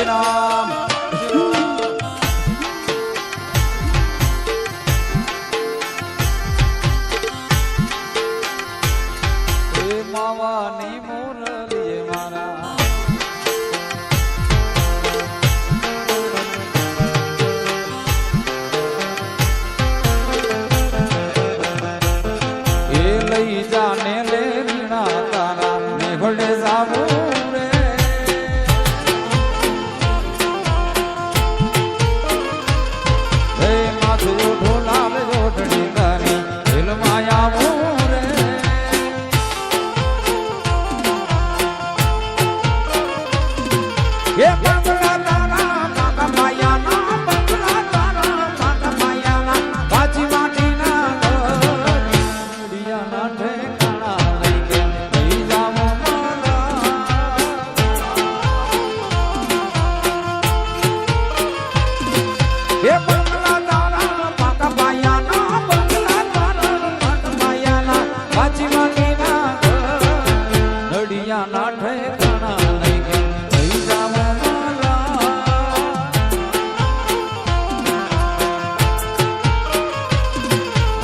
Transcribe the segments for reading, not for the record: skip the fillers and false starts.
રામ એ માવાની મુરલીએ મારા એ લઈ જાને લે રીણા તારા ને ભલે જાવું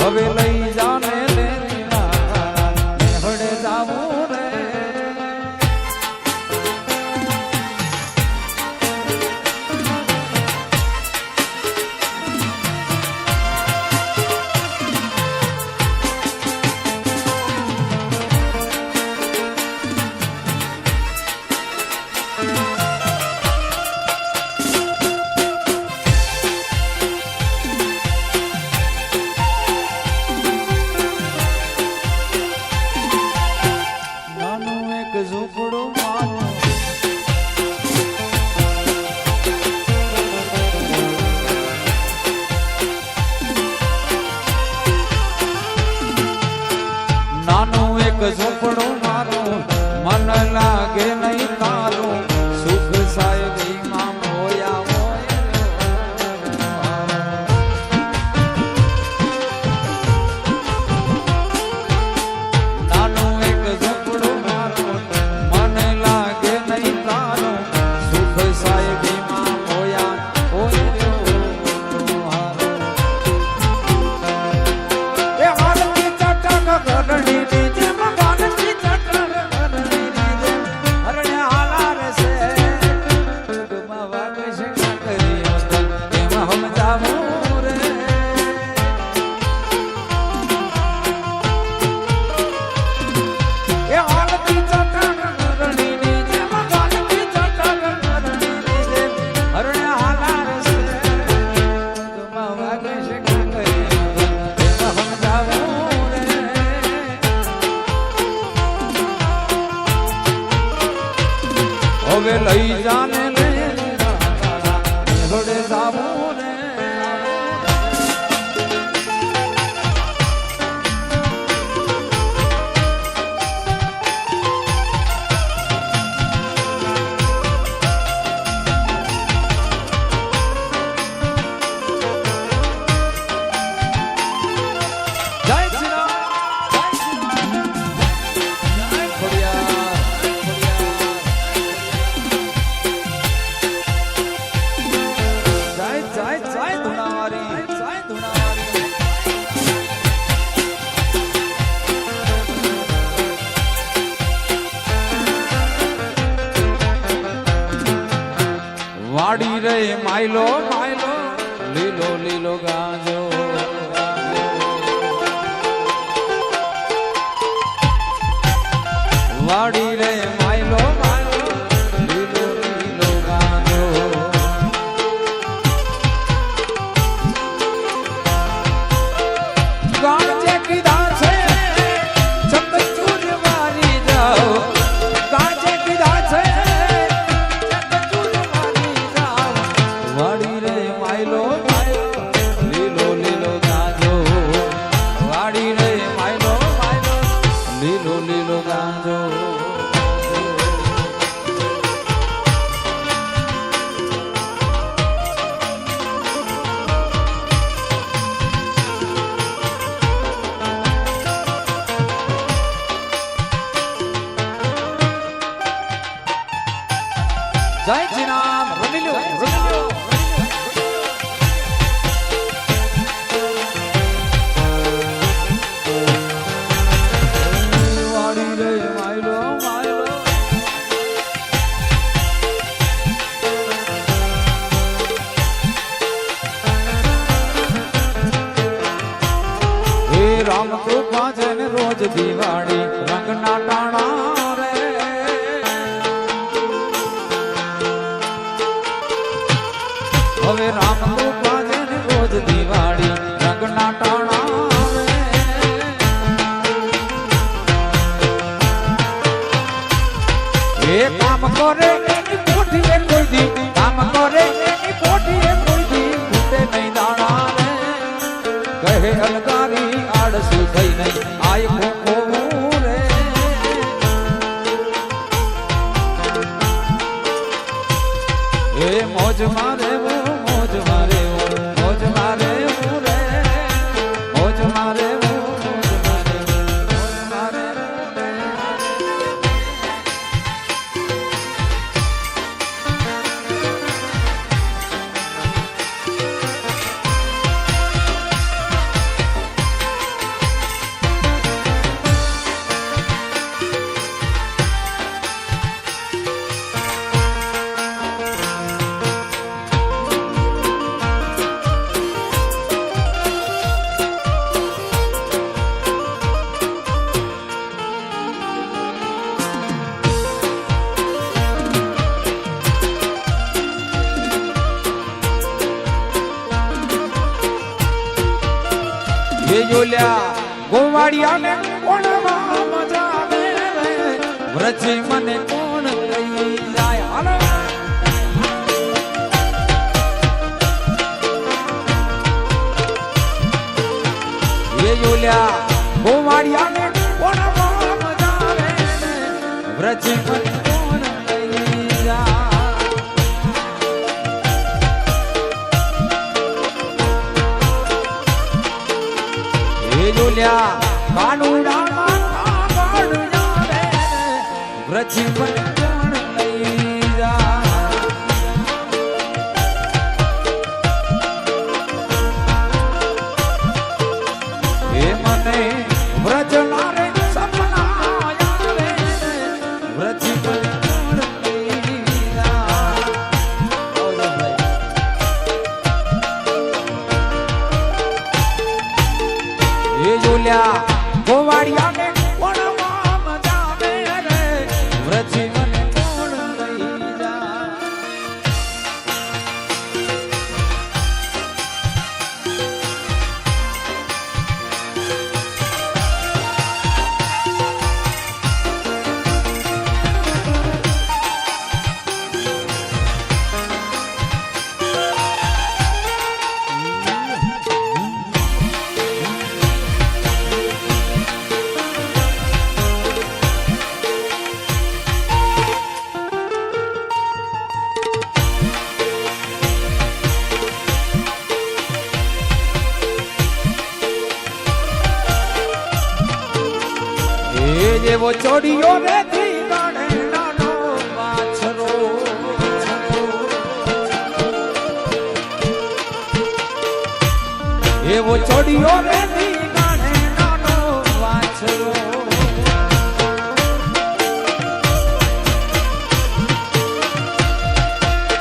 હવે લઈ જાને લે હડે જાવું રે ઝૂંપડું મારું હવે લઈ જાને લે ઘોડે જાવું રે વાડી રે માયલો માયલો લીલો લીલો ગાજો વાડી રે માયલો માયલો લીલો લીલો ગાજો ગાજે કીધા છે ચકચૂર મારી જાઓ ગાજે કીધા છે જય શ્રી રામ રમીલો રમીલો વાડી રે માયલો માયલો હે રામ કૃપા છે ને રોજ દિવાળી રંગના ટાણા રે હવે રામ કૃપા છે ને રોજ દિવાળી રંગના ટાણા એ કામ કરે એની પોઠીએ કોઈ દી કામ કરે એની પોઠીએ કોઈ દી ફૂટે નહીં દાણા રે કહે અલકારી આળસુ થઈ નહીં આય ખોખોવું રે એ મોજ મારે મોજ મારે મોજ મારે રે મોજ મારે જોલ્યા ગોવાડિયા ને કોણ મજા આવે રે વ્રજી મને કોણ લઈ જાય હાલો એ જોલ્યા ગોવાડિયા ને કોણ મજા આવે રે વ્રજી મને કોણ લઈ જાય જોલ્યા કાનુડા કાનુડા રે વ્રજી મને કોણ લઈ જા એ મને વ્રજના રે સપના આવે વ્રજી મને કોણ લઈ જા એ જોલ્યા ગોવાડિયા ને કોણ મજા આવે રે વ્રજી ચોડીયો રે થી ગણે નાનો વાછરો એવો ચોડીયો રે થી ગણે નાનો વાછરો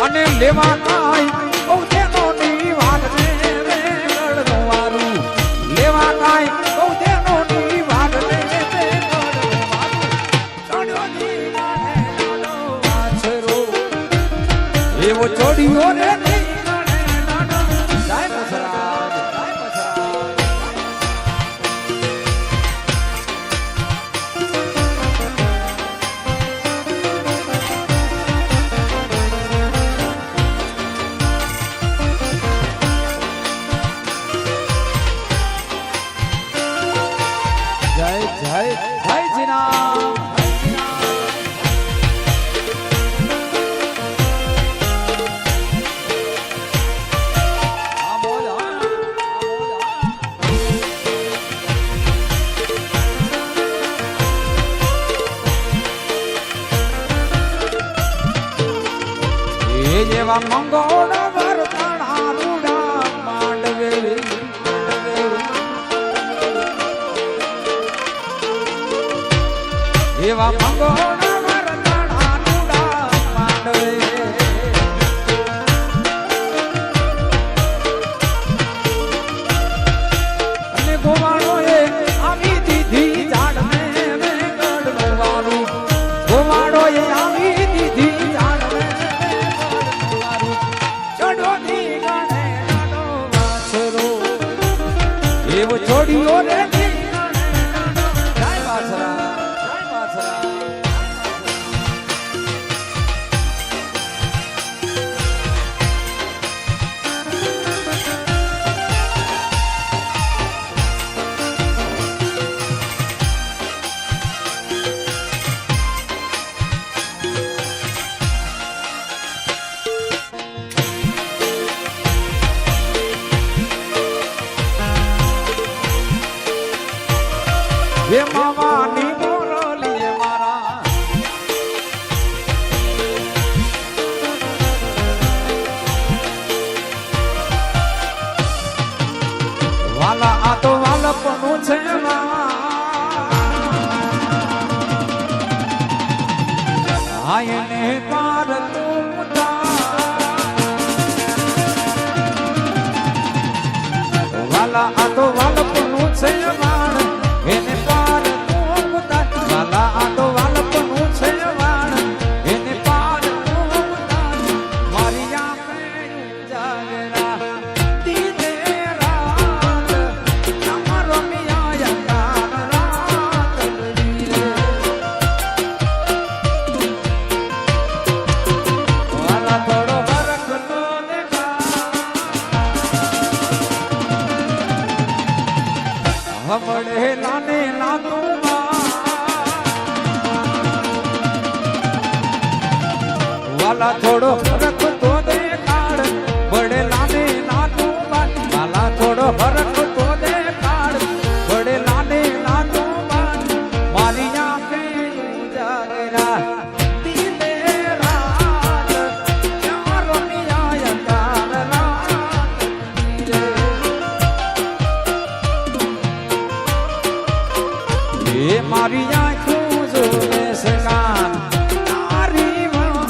અને લેવા કાય ઓ તેનો ની વાત રે ગળનું વારું લેવા કાય ઓ તેનો ની વાત રે ગળનું વારું ચોડ્યો ની ગાને નાનો વાછરો એવો ચોડ્યો રે ની ગાને નાનો જાય પછરાજ જાય પછરાજ જય જય જય જીના જેવા મંગોડા વરતાણા રૂડા માંડવે એવા મંગોડા વરતાણા રૂડા માંડવે અને ગોવાળો એ આવી દીધી ઝાડને ગઢનું વારું ગોવાળો એ આવી દીધી ઝાડને એવો છોડ્યો રે જાય પાછરા જાય પાછરા હે મામાની મોરલી મારા વાલા આ તો વાલપનું છે આયને પાર તું વાલા આ તો વાલપનું છે એને પાર તું વાલા આ તો વાલપનું છે વાણ એને પાર તું મારી આંખે જાગરા દીને રાત તમારો મિયા યાર રાત વીરે વાલા થોડો ફરક તો દેખા હમડે લાને લાતું વાલા થોડો ફરક તો દેખાડ બડે લાને લાતું વાલા થોડો ફરક તો દેખાડ બડે લાને લાતું મારી આંખે ઉજાગરા દીને રાત યાર મિયા યાર રાત એ મારી આંખું જોવે સકાન તારી વાત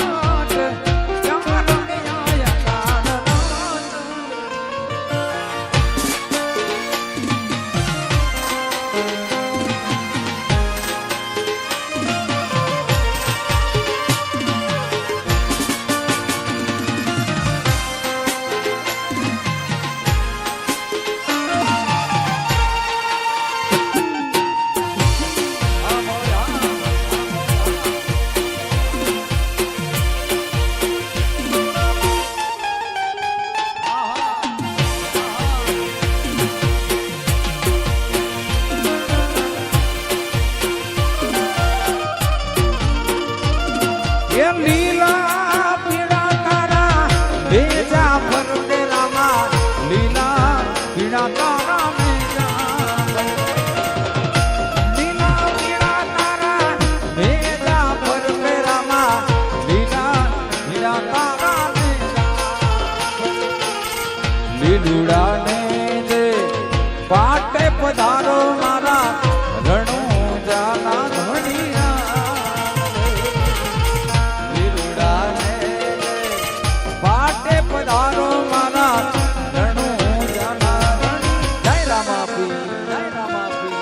તારા પધારો મારા રણુજાના ધણિયા લીલુડાને પાટે પધારો મારા રણુજાના ધણી જય રામાપી જય રામાપી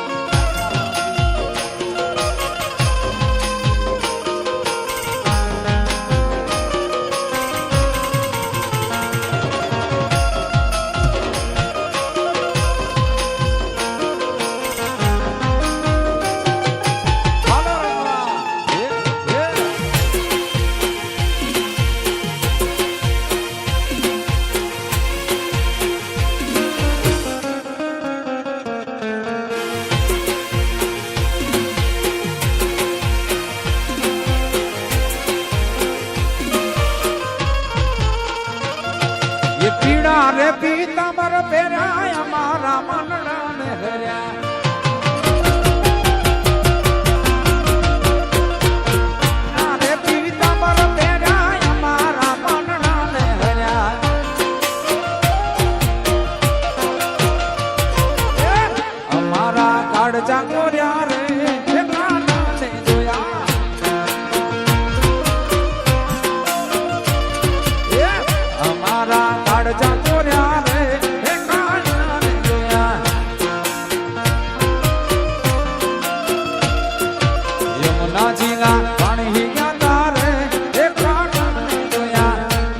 પીડા રે પીતાંબર પહેર્યા અમારા મનડા ને હર્યા રે પીતાંબર પહેર્યા અમારા મનડા ને હર્યા અમારા કાળજા કોર્યા રે કાના ને જોયા અમારા કાળજા કોર્યા રે હે કાળજાને જોયા યમુનાજીના પાણી ગાતા રે હે કાળજાને જોયા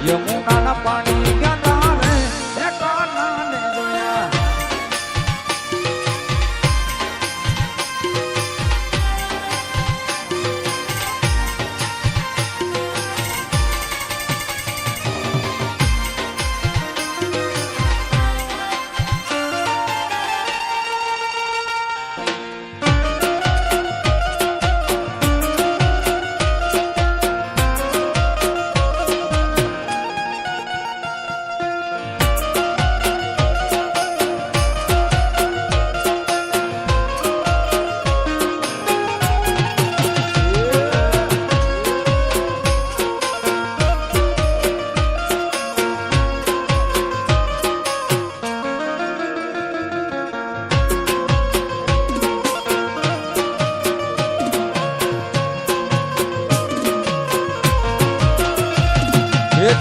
યમુનાના પાણી ગાતા રે હે કાળજાને જોયા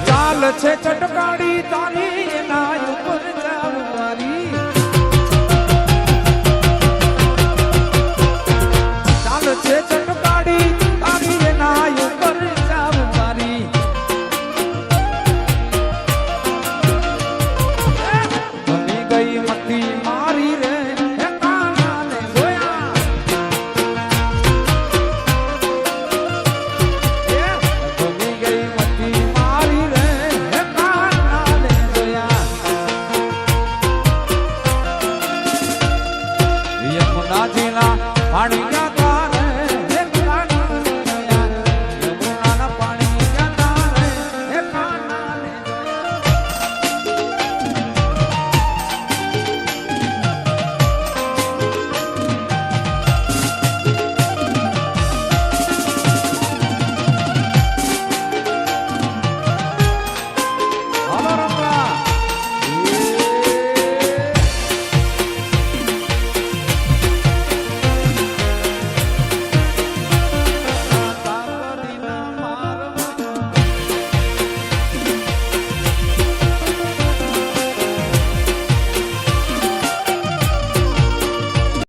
ચાલ છે ચટકાડી તારી